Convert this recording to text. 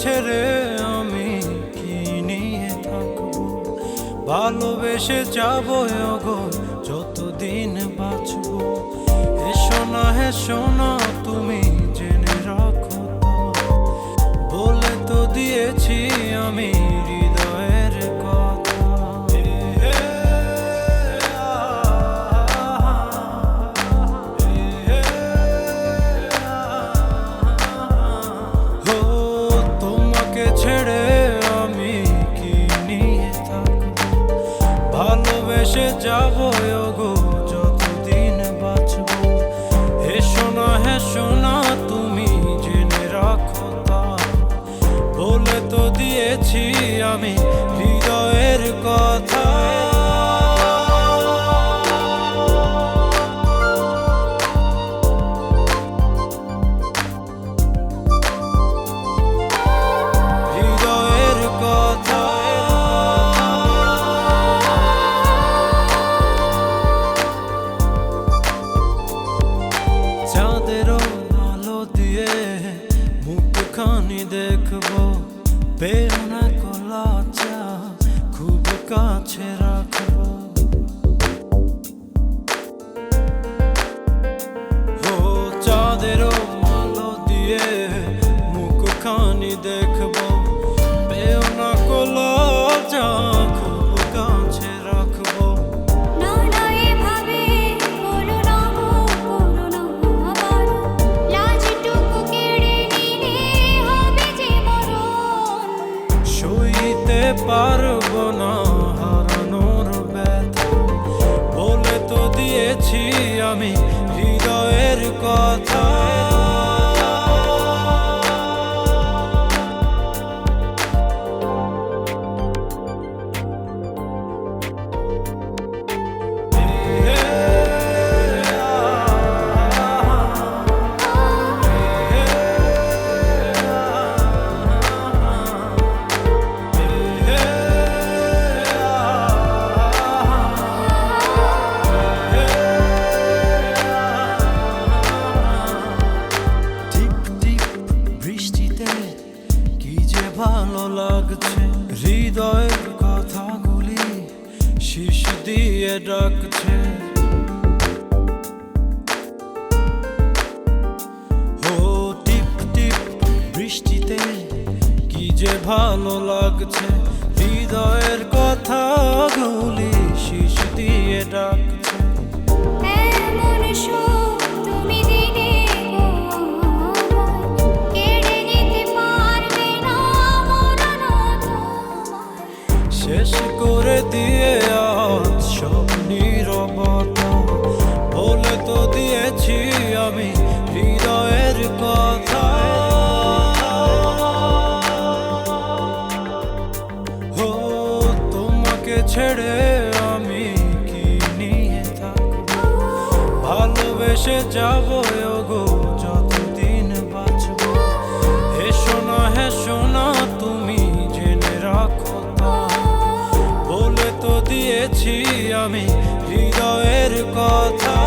ছেড়ে আমি কি নিয়ে থাকবো, ভালোবেসে যাবো গো যতদিন বাঁচবো। হেসো না তুমি জেনে রাখো তো, বলে তো দিয়েছি আমি হৃদয়ের কথা। ও তোমাকে ছেড়ে আমি কি নিয়ে থাকবো, ভালোবেসে যাবো গো যতদিন বাঁচবো। হেসো না তুমি জেনে রাখো তা, বলে তো দিয়েছি আমি হৃদয়ের কথা। হৃদয়ের কথা চাঁদেরও আলো দিয়ে মুখখানি দেখবো, পেও না কলা চা খুব কাছে রাখবো। ও চাঁদেরও আলো দিয়ে মুখখানি দেখবো, পেও না কলা চা খুব কাছে রাখবো। সইতে পারবো না হারানোর ব্যথা, বলে তো দিয়েছি আমি হৃদয়ের কথা। ভালো লাগছে হৃদয়ের কথাগুলি শীষ দিয়ে ডাকছে। ও টিপ টিপ বৃষ্টিতে কি যে ভালো লাগছে, হৃদয়ের কথাগুলি শীষ দিয়ে ডাকছে। শেষ করে দিয়ে আজ সব নীরবতা, বলে তো দিয়েছি আমি হৃদয়ের কথা। ও তোমাকে ছেড়ে আমি কি নিয়ে থাকবো, ভালোবেসে যাবো গো যতদিন বাঁচবো। হেসো না তুমি জেনে রাখো, বলে তো দিয়েছি আমি হৃদয়ের কথা।